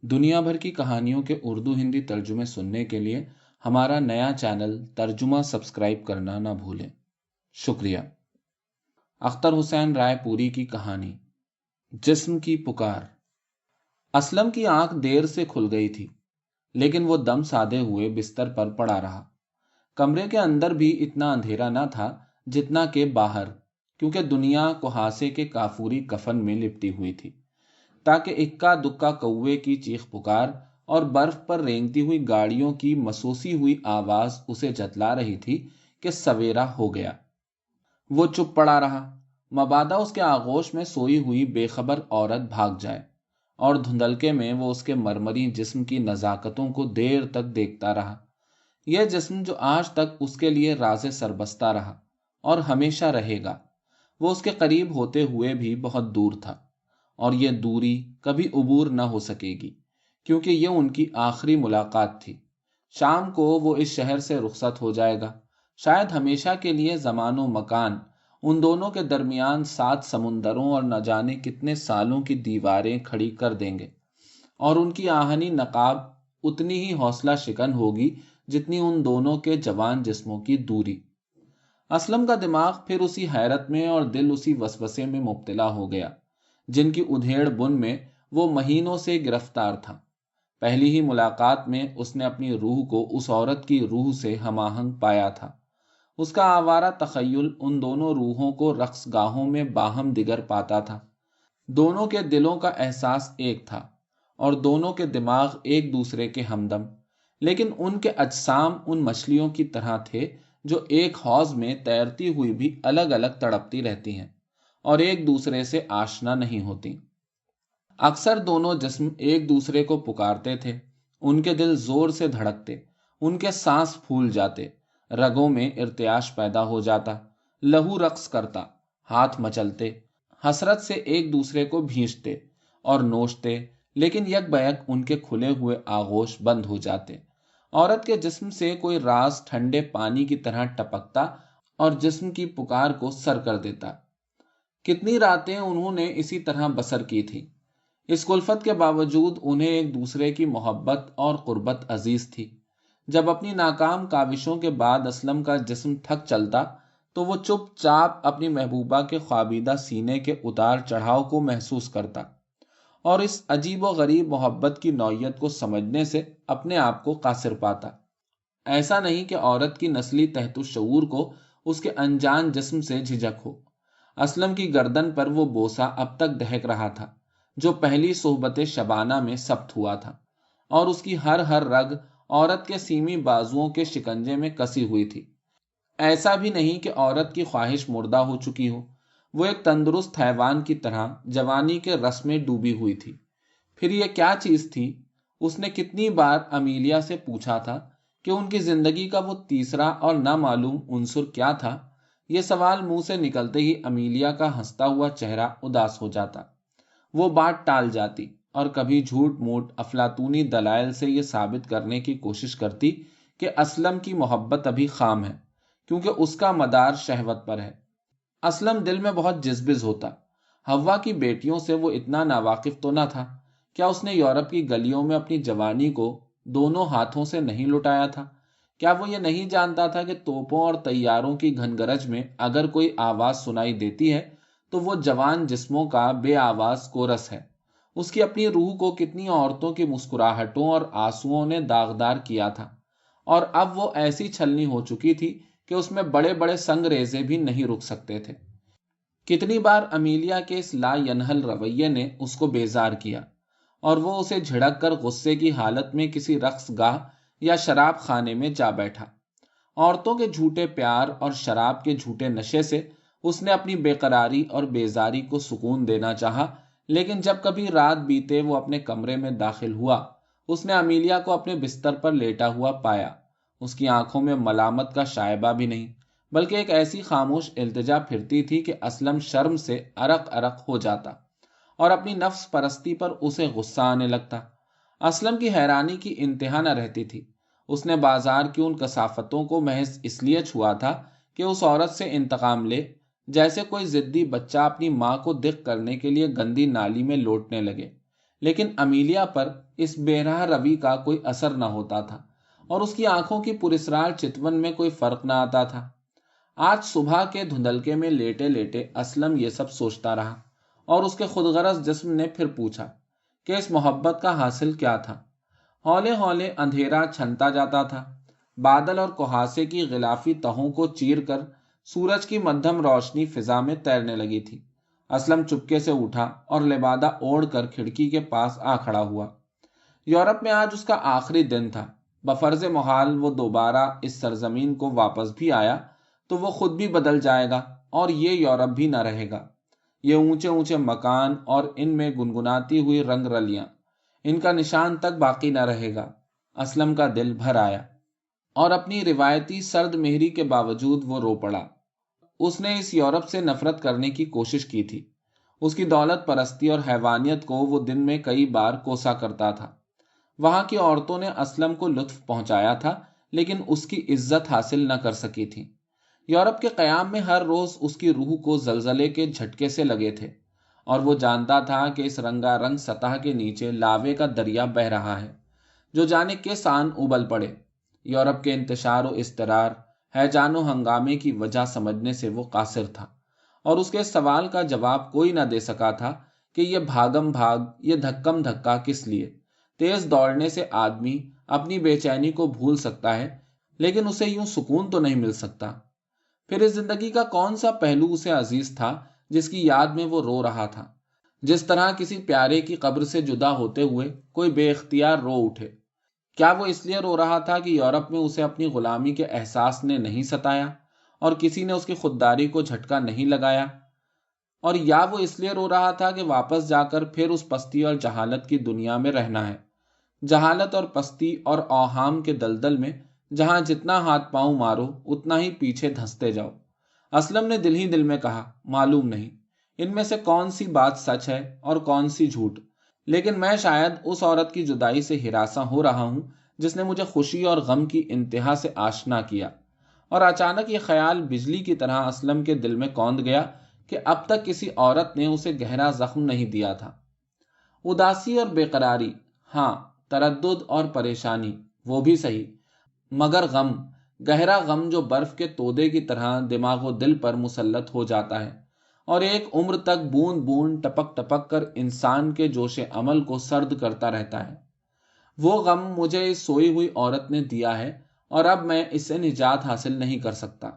دنیا بھر کی کہانیوں کے اردو ہندی ترجمے سننے کے لیے ہمارا نیا چینل ترجمہ سبسکرائب کرنا نہ بھولیں۔ شکریہ۔ اختر حسین رائے پوری کی کہانی جسم کی پکار۔ اسلم کی آنکھ دیر سے کھل گئی تھی، لیکن وہ دم سادے ہوئے بستر پر پڑا رہا۔ کمرے کے اندر بھی اتنا اندھیرا نہ تھا جتنا کہ باہر، کیونکہ دنیا کوہاسے کے کافوری کفن میں لپٹی ہوئی تھی، تاکہ اکا دکا کوے کی چیخ پکار اور برف پر رینگتی ہوئی گاڑیوں کی مسوسی ہوئی آواز اسے جتلا رہی تھی کہ سویرا ہو گیا۔ وہ چپ پڑا رہا، مبادا اس کے آغوش میں سوئی ہوئی بے خبر عورت بھاگ جائے، اور دھندلکے میں وہ اس کے مرمری جسم کی نزاکتوں کو دیر تک دیکھتا رہا۔ یہ جسم جو آج تک اس کے لیے راز سربستہ رہا اور ہمیشہ رہے گا، وہ اس کے قریب ہوتے ہوئے بھی بہت دور تھا، اور یہ دوری کبھی عبور نہ ہو سکے گی، کیونکہ یہ ان کی آخری ملاقات تھی۔ شام کو وہ اس شہر سے رخصت ہو جائے گا، شاید ہمیشہ کے لیے۔ زمان و مکان ان دونوں کے درمیان 7 سمندروں اور نہ جانے کتنے سالوں کی دیواریں کھڑی کر دیں گے، اور ان کی آہنی نقاب اتنی ہی حوصلہ شکن ہوگی جتنی ان دونوں کے جوان جسموں کی دوری۔ اسلم کا دماغ پھر اسی حیرت میں اور دل اسی وسوسے میں مبتلا ہو گیا جن کی ادھیڑ بن میں وہ مہینوں سے گرفتار تھا۔ پہلی ہی ملاقات میں اس نے اپنی روح کو اس عورت کی روح سے ہم آہنگ پایا تھا۔ اس کا آوارہ تخیل ان دونوں روحوں کو رقص گاہوں میں باہم دیگر پاتا تھا۔ دونوں کے دلوں کا احساس ایک تھا، اور دونوں کے دماغ ایک دوسرے کے ہمدم، لیکن ان کے اجسام ان مچھلیوں کی طرح تھے جو ایک حوض میں تیرتی ہوئی بھی الگ الگ تڑپتی رہتی ہیں اور ایک دوسرے سے آشنا نہیں ہوتی۔ اکثر دونوں جسم ایک دوسرے کو پکارتے تھے، ان کے دل زور سے دھڑکتے، ان کے سانس پھول جاتے، رگوں میں ارتعاش پیدا ہو جاتا، لہو رقص کرتا، ہاتھ مچلتے، حسرت سے ایک دوسرے کو بھینچتے اور نوچتے، لیکن یک بیک ان کے کھلے ہوئے آغوش بند ہو جاتے۔ عورت کے جسم سے کوئی راز ٹھنڈے پانی کی طرح ٹپکتا اور جسم کی پکار کو سر کر دیتا۔ کتنی راتیں انہوں نے اسی طرح بسر کی تھی۔ اس کلفت کے باوجود انہیں ایک دوسرے کی محبت اور قربت عزیز تھی۔ جب اپنی ناکام کاوشوں کے بعد اسلم کا جسم تھک چلتا تو وہ چپ چاپ اپنی محبوبہ کے خوابیدہ سینے کے اتار چڑھاؤ کو محسوس کرتا، اور اس عجیب و غریب محبت کی نوعیت کو سمجھنے سے اپنے آپ کو قاصر پاتا۔ ایسا نہیں کہ عورت کی نسلی تحت الشعور کو اس کے انجان جسم سے جھجک ہو۔ اسلم کی گردن پر وہ بوسہ اب تک دہک رہا تھا جو پہلی صحبت شبانہ میں ثبت ہوا تھا، اور اس کی ہر رگ عورت کے سیمی بازوؤں کے شکنجے میں کسی ہوئی تھی۔ ایسا بھی نہیں کہ عورت کی خواہش مردہ ہو چکی ہو، وہ ایک تندرست حیوان کی طرح جوانی کے رس میں ڈوبی ہوئی تھی۔ پھر یہ کیا چیز تھی؟ اس نے کتنی بار امیلیا سے پوچھا تھا کہ ان کی زندگی کا وہ تیسرا اور نامعلوم عنصر کیا تھا۔ یہ سوال منہ سے نکلتے ہی امیلیا کا ہنستا ہوا چہرہ اداس ہو جاتا، وہ بات ٹال جاتی اور کبھی جھوٹ موٹ افلاطونی دلائل سے یہ ثابت کرنے کی کوشش کرتی کہ اسلم کی محبت ابھی خام ہے، کیونکہ اس کا مدار شہوت پر ہے۔ اسلم دل میں بہت جذبز ہوتا۔ حوا کی بیٹیوں سے وہ اتنا ناواقف تو نہ تھا؟ کیا اس نے یورپ کی گلیوں میں اپنی جوانی کو دونوں ہاتھوں سے نہیں لٹایا تھا؟ کیا وہ یہ نہیں جانتا تھا کہ توپوں اور طیاروں کی گھنگرج میں اگر کوئی آواز سنائی دیتی ہے تو وہ جوان جسموں کا بے آواز کورس ہے؟ اس کی اپنی روح کو کتنی عورتوں کی مسکراہٹوں اور آنسوؤں نے داغدار کیا تھا، اور اب وہ ایسی چھلنی ہو چکی تھی کہ اس میں بڑے بڑے سنگ ریزے بھی نہیں رک سکتے تھے۔ کتنی بار امیلیا کے اس لا ینحل رویے نے اس کو بیزار کیا، اور وہ اسے جھڑک کر غصے کی حالت میں کسی رقص گاہ یا شراب خانے میں جا بیٹھا۔ عورتوں کے جھوٹے پیار اور شراب کے جھوٹے نشے سے اس نے اپنی بے قراری اور بیزاری کو سکون دینا چاہا، لیکن جب کبھی رات بیتے وہ اپنے کمرے میں داخل ہوا، اس نے امیلیا کو اپنے بستر پر لیٹا ہوا پایا۔ اس کی آنکھوں میں ملامت کا شائبہ بھی نہیں، بلکہ ایک ایسی خاموش التجا پھرتی تھی کہ اسلم شرم سے عرق عرق ہو جاتا اور اپنی نفس پرستی پر اسے غصہ آنے لگتا۔ اسلم کی حیرانی کی انتہا نہ رہتی تھی۔ اس نے بازار کی ان کثافتوں کو محض اس لیے چھوا تھا کہ اس عورت سے انتقام لے، جیسے کوئی ضدی بچہ اپنی ماں کو دق کرنے کے لیے گندی نالی میں لوٹنے لگے، لیکن امیلیا پر इस बेराह रवि का कोई असर न होता था और उसकी आंखों की पुरस्रार चितवन में कोई फर्क न आता था। आज सुबह के धुंधलके में लेटे लेटे असलम ये सब सोचता रहा और उसके खुदगरज जिस्म ने फिर पूछा कि इस मोहब्बत का हासिल क्या था। हौले हौले अंधेरा छनता जाता था। बादल और कुहासे की गिलाफी तहों को चीर कर सूरज की मध्यम रोशनी फिजा में तैरने लगी थी। असलम चुपके से उठा और लिबादा ओढ़ कर खिड़की के पास आ खड़ा हुआ। यूरोप में आज उसका आखिरी दिन था। बफर्ज मुहाल वो दोबारा इस सरजमीन को वापस भी आया तो वो खुद भी बदल जाएगा और ये यूरोप भी न रहेगा। ये ऊंचे ऊंचे मकान और इनमें गुनगुनाती हुई रंग रलियां, इनका निशान तक बाकी न रहेगा। असलम का दिल भर आया और अपनी रिवायती सर्द मेहरी के बावजूद वो रो पड़ा। उसने इस यूरोप से नफरत करने की कोशिश की थी। उसकी दौलत परस्ती और हैवानियत को वो दिन में कई बार कोसा करता था। वहां की औरतों ने असलम को लुत्फ पहुंचाया था, लेकिन उसकी इज्जत हासिल न कर सकी थी। यूरोप के कयाम में हर रोज उसकी रूह को जलजले के झटके से लगे थे और वो जानता था कि इस रंगारंग सतह के नीचे लावे का दरिया बह रहा है जो जाने के सान उबल पड़े। यूरोप के इंतशार व इस्तरार, हैजानो हंगामे की वजह समझने से वो कासिर था और उसके सवाल का जवाब कोई न दे सका था कि ये भागम भाग, ये धक्कम धक्का किस लिए। तेज दौड़ने से आदमी अपनी बेचैनी को भूल सकता है, लेकिन उसे यूं सुकून तो नहीं मिल सकता। फिर इस जिंदगी का कौन सा पहलू उसे अजीज था जिसकी याद में वो रो रहा था। जिस तरह किसी प्यारे की कब्र से जुदा होते हुए कोई बेख्तियार रो उठे। क्या वो इसलिए रो रहा था कि यूरोप में उसे अपनी गुलामी के एहसास ने नहीं सताया और किसी ने उसकी खुददारी को झटका नहीं लगाया, और या वो इसलिए रो रहा था कि वापस जाकर फिर उस पस्ती और जहालत की दुनिया में रहना है। जहालत और पस्ती और औहाम के दलदल में जहां जितना हाथ पांव मारो उतना ही पीछे धंसते जाओ। असलम ने दिल ही दिल में कहा, मालूम नहीं इनमें से कौन सी बात सच है और कौन सी झूठ, लेकिन मैं शायद उस औरत की जुदाई से हिरासा हो रहा हूं जिसने मुझे खुशी और गम की इंतहा से आशना किया। और अचानक ये ख्याल बिजली की तरह असलम के दिल में कौंध गया कि अब तक किसी औरत ने उसे गहरा जख्म नहीं दिया था। उदासी और बेकरारी, हाँ, तरद्दुद और परेशानी, वो भी सही, मगर गम, गहरा गम जो बर्फ के तोदे की तरह दिमागो दिल पर मुसल्लत हो जाता है और एक उम्र तक बूंद बूंद टपक टपक कर इंसान के जोशे अमल को सर्द करता रहता है, वो गम मुझे इस सोई हुई औरत ने दिया है और अब मैं इससे निजात हासिल नहीं कर सकता।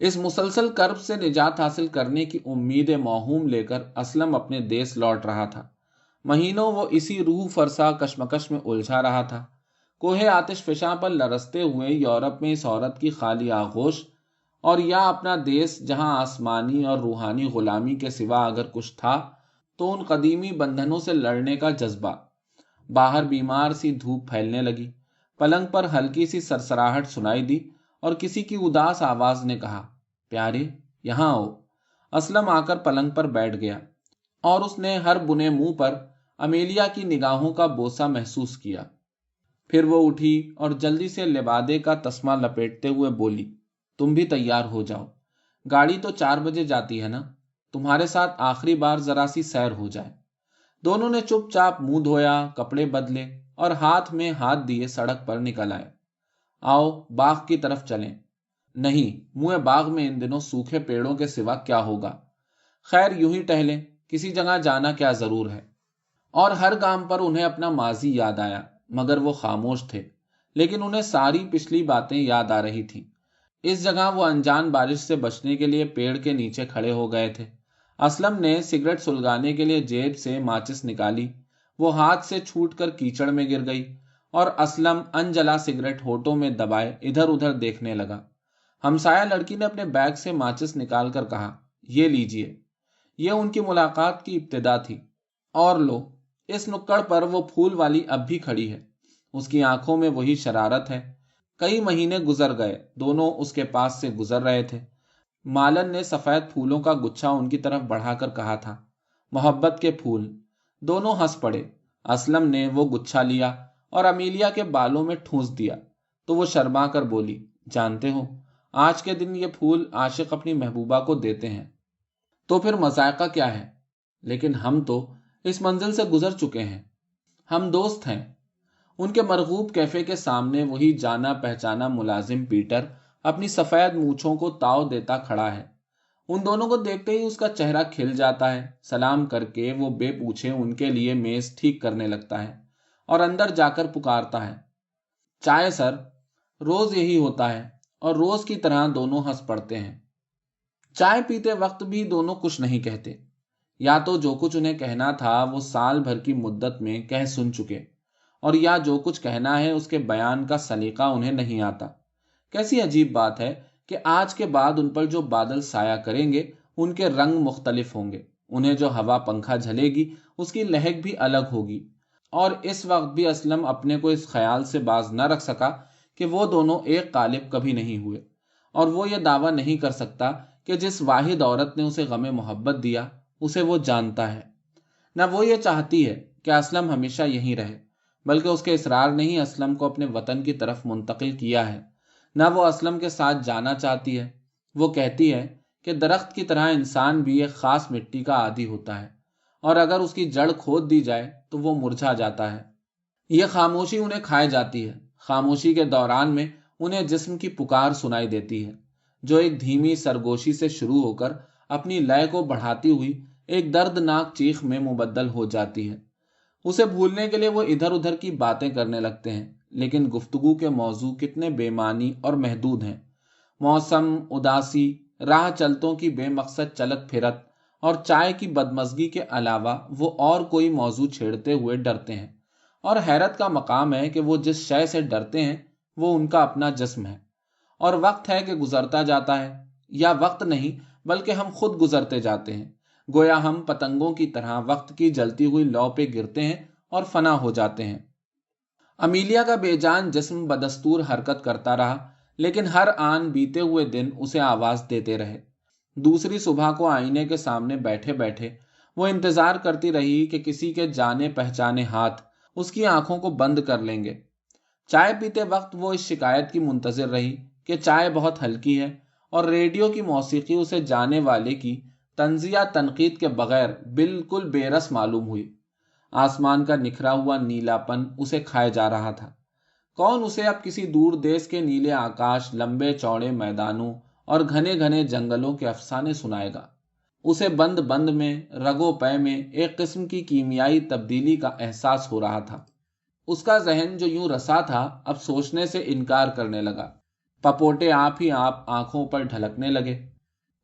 इस मुसलसल कर्ब से निजात हासिल करने की उम्मीद मौहूम लेकर असलम अपने देश लौट रहा था। महीनों वो इसी रूह फरसा कशमकश में उलझा रहा था। कोहे आतिश फिशां पर लरसते हुए यूरोप में इस औरत की खाली आगोश, और या अपना देश जहां आसमानी और रूहानी गुलामी के सिवा अगर कुछ था तो उन कदीमी बंधनों से लड़ने का जज्बा। बाहर बीमार सी धूप फैलने लगी। पलंग पर हल्की सी सरसराहट सुनाई दी और किसी की उदास आवाज ने कहा, प्यारे यहां आओ। असलम आकर पलंग पर बैठ गया और उसने हर बुने मुंह पर अमेलिया की निगाहों का बोसा महसूस किया। फिर वो उठी और जल्दी से लिबादे का तस्मा लपेटते हुए बोली, तुम भी तैयार हो जाओ, गाड़ी तो 4 बजे जाती है ना, तुम्हारे साथ आखिरी बार जरा सी सैर हो जाए। दोनों ने चुपचाप मुंह धोया, कपड़े बदले और हाथ में हाथ दिए सड़क पर निकल आए। आओ बाग की तरफ चलें। नहीं, मुँह बाग में इन दिनों सूखे पेड़ों के सिवा क्या होगा। खैर यूं ही टहलें, किसी जगह जाना क्या जरूर है। और हर गांव पर उन्हें अपना माजी याद आया, मगर वो खामोश थे, लेकिन उन्हें सारी पिछली बातें याद आ रही थीं। इस जगह वो अनजान बारिश से बचने के लिए पेड़ के नीचे खड़े हो गए थे। असलम ने सिगरेट सुलगाने के लिए जेब से माचिस निकाली। वो हाथ से छूटकर कीचड़ में गिर गई और असलम अनजला सिगरेट होठों में दबाए इधर उधर देखने लगा। हमसाया लड़की ने अपने बैग से माचिस निकालकर कहा, ये लीजिए। ये उनकी मुलाकात की इब्तिदा थी। और लो, इस नुक्कड़ पर वो फूल वाली अब भी खड़ी है। उसकी आंखों में वही शरारत है। कई महीने गुजर गए, दोनों उसके पास से गुजर रहे थे। मालन ने सफेद फूलों का गुच्छा उनकी तरफ बढ़ाकर कहा था, मोहब्बत के फूल। दोनों हंस पड़े। असलम ने वो गुच्छा लिया और अमीलिया के बालों में ठूंस दिया तो वो शर्मा कर बोली, जानते हो, आज के दिन ये फूल आशिक अपनी महबूबा को देते हैं, तो फिर मजायका क्या है। लेकिन हम तो इस मंजिल से गुजर चुके हैं। हम दोस्त हैं। उनके मरगूब कैफे के सामने वही जाना पहचाना मुलाजिम पीटर अपनी सफेद मूछों को ताव देता खड़ा है। उन दोनों को देखते ही उसका चेहरा खिल जाता है। सलाम करके वो बेपूछे उनके लिए मेज ठीक करने लगता है और अंदर जाकर पुकारता है, चाय सर। रोज यही होता है और रोज की तरह दोनों हंस पड़ते हैं। चाय पीते वक्त भी दोनों कुछ नहीं कहते। या तो जो कुछ उन्हें कहना था वो साल भर की मुद्दत में कह सुन चुके, और या जो कुछ कहना है उसके बयान का सलीका उन्हें नहीं आता। कैसी अजीब बात है कि आज के बाद उन पर जो बादल साया करेंगे उनके रंग मुख्तलिफ होंगे। उन्हें जो हवा पंखा झलेगी उसकी लहक भी अलग होगी। और इस वक्त भी असलम अपने को इस ख्याल से बाज न रख सका कि वो दोनों एक कालिब कभी नहीं हुए, और वो ये दावा नहीं कर सकता कि जिस वाहिद औरत ने उसे गमे मोहब्बत दिया उसे वो जानता है। न वो ये चाहती है कि असलम हमेशा यहीं रहे, बल्कि उसके इसरार ने ही असलम को अपने वतन की तरफ मुंतकिल किया है। न वो असलम के साथ जाना चाहती है। वो कहती है कि दरख्त की तरह इंसान भी एक खास मिट्टी का आदी होता है, और अगर उसकी जड़ खोद दी जाए तो वो मुरझा जाता है। ये खामोशी उन्हें खाए जाती है। खामोशी के दौरान में उन्हें जिस्म की पुकार सुनाई देती है, जो एक धीमी सरगोशी से शुरू होकर अपनी लय को बढ़ाती हुई एक दर्दनाक चीख में मुबद्दल हो जाती है। उसे भूलने के लिए वो इधर उधर की बातें करने लगते हैं, लेकिन गुफ्तगू के मौजू कितने बेमानी और महदूद हैं। मौसम, उदासी, राह चलतों की बेमकसद चलत फिरत और चाय की बदमज़गी के अलावा वो और कोई मौजू छेड़ते हुए डरते हैं। और हैरत का मकाम है कि वो जिस शय से डरते हैं वो उनका अपना जिस्म है। और वक्त है कि गुजरता जाता है, या वक्त नहीं बल्कि हम खुद गुजरते जाते हैं। गोया हम पतंगों की तरह वक्त की जलती हुई लौ पे गिरते हैं और फना हो जाते हैं। अमीलिया का बेजान जिस्म बदस्तूर हरकत करता रहा, लेकिन हर आन बीते हुए दिन उसे आवाज देते रहे। दूसरी सुबह को आईने के सामने बैठे बैठे वो इंतजार करती रही कि किसी के जाने पहचाने हाथ उसकी आंखों को बंद कर लेंगे। चाय पीते वक्त वो इस शिकायत की मुंतजिर रही कि चाय बहुत हल्की है, और रेडियो की मौसीकी उसे जाने वाले की तंजिया तनकीद के बगैर बिल्कुल बेरस मालूम हुई। आसमान का निखरा हुआ नीलापन उसे खाए जा रहा था। कौन उसे अब किसी दूर देश के नीले आकाश, लंबे चौड़े मैदानों और घने घने जंगलों के अफसाने सुनाएगा। उसे बंद बंद में, रगो पै में एक किस्म की कीमियाई तब्दीली का एहसास हो रहा था। उसका जहन जो यूं रसा था अब सोचने से इनकार करने लगा। पपोटे आप ही आप आंखों पर ढलकने लगे।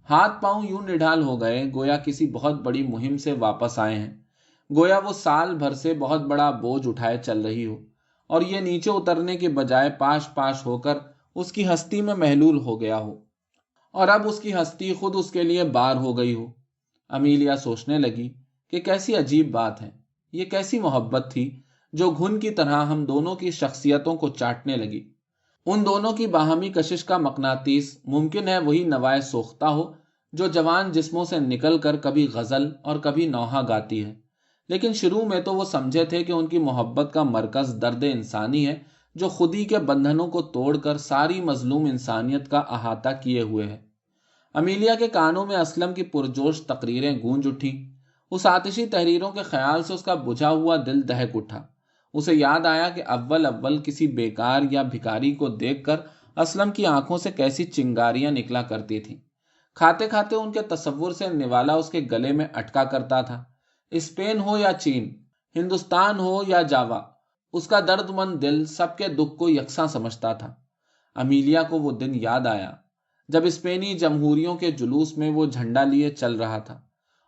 हाथ पांव यूं निढाल हो गए गोया किसी बहुत बड़ी मुहिम से वापस आए हैं। गोया वो साल भर से बहुत बड़ा बोझ उठाए चल रही हो, और ये नीचे उतरने के बजाय पाश पाश होकर उसकी हस्ती में महलूल हो गया हो, और अब उसकी हस्ती खुद उसके लिए बार हो गई हो। अमीलिया सोचने लगी कि कैसी अजीब बात है, ये कैसी मोहब्बत थी जो घुन की तरह हम दोनों की शख्सियतों को चाटने लगी। उन दोनों की बाहमी कशिश का मकनातीस मुमकिन है वही नवाए सोख्ता हो जो जवान जिस्मों से निकलकर कभी गजल और कभी नौहा गाती है। लेकिन शुरू में तो वो समझे थे कि उनकी मोहब्बत का मरकज दर्द इंसानी है, जो खुदी के बंधनों को तोड़कर सारी मजलूम इंसानियत का अहाता किए हुए है। अमीलिया के कानों में असलम की पुरजोश तकरीरें गूंज उठी। उस आतिशी तहरीरों के ख्याल से उसका बुझा हुआ दिल दहक उठा। उसे याद आया कि अव्वल अव्वल किसी बेकार या भिखारी को देखकर असलम की आंखों से कैसी चिंगारियां निकला करती थीं। खाते खाते उनके तसव्वुर से निवाला उसके गले में अटका करता था। स्पेन हो या चीन, हिंदुस्तान हो या जावा, उसका दर्दमंद दिल सबके दुख को यकसा समझता था। अमीलिया को वो दिन याद आया जब स्पेनी जमहूरियों के जुलूस में वो झंडा लिए चल रहा था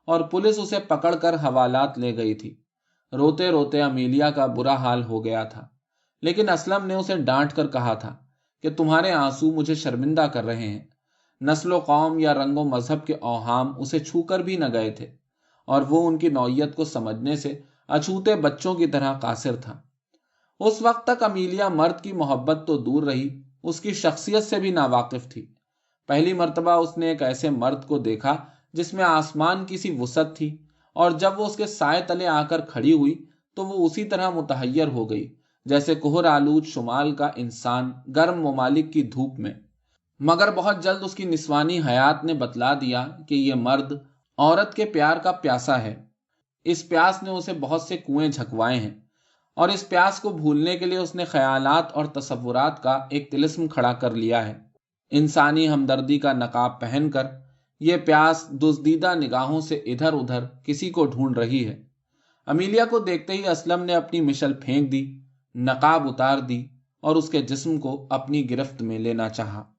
और पुलिस उसे पकड़कर हवालात ले गई थी। रोते रोते अमीलिया का बुरा हाल हो गया था, लेकिन असलम ने उसे डांट कर कहा था कि तुम्हारे आंसू मुझे शर्मिंदा कर रहे हैं। नस्लो कौम या रंगो मजहब के औहाम उसे छूकर भी न गए थे, और वो उनकी नौयत को समझने से अछूते बच्चों की तरह कासिर था। उस वक्त तक अमीलिया मर्द की मोहब्बत तो दूर रही, उसकी शख्सियत से भी नावाकिफ थी। पहली मर्तबा उसने एक ऐसे मर्द को देखा जिसमें आसमान की सी वुसअत थी, और जब वो उसके साए तले आकर खड़ी हुई तो वो उसी तरह मुतहय्यर हो गई जैसे कोहर आलूद शुमाल का इंसान गर्म ममालिक की धूप में। मगर बहुत जल्द उसकी निस्वानी हयात ने बतला दिया कि ये मर्द औरत के प्यार का प्यासा है। इस प्यास ने उसे बहुत से कुएं झकवाए हैं। اور اس پیاس کو بھولنے کے لیے اس نے خیالات اور تصورات کا ایک طلسم کھڑا کر لیا ہے۔ انسانی ہمدردی کا نقاب پہن کر یہ پیاس دزدیدہ نگاہوں سے ادھر ادھر کسی کو ڈھونڈ رہی ہے۔ امیلیا کو دیکھتے ہی اسلم نے اپنی مشل پھینک دی، نقاب اتار دی اور اس کے جسم کو اپنی گرفت میں لینا چاہا۔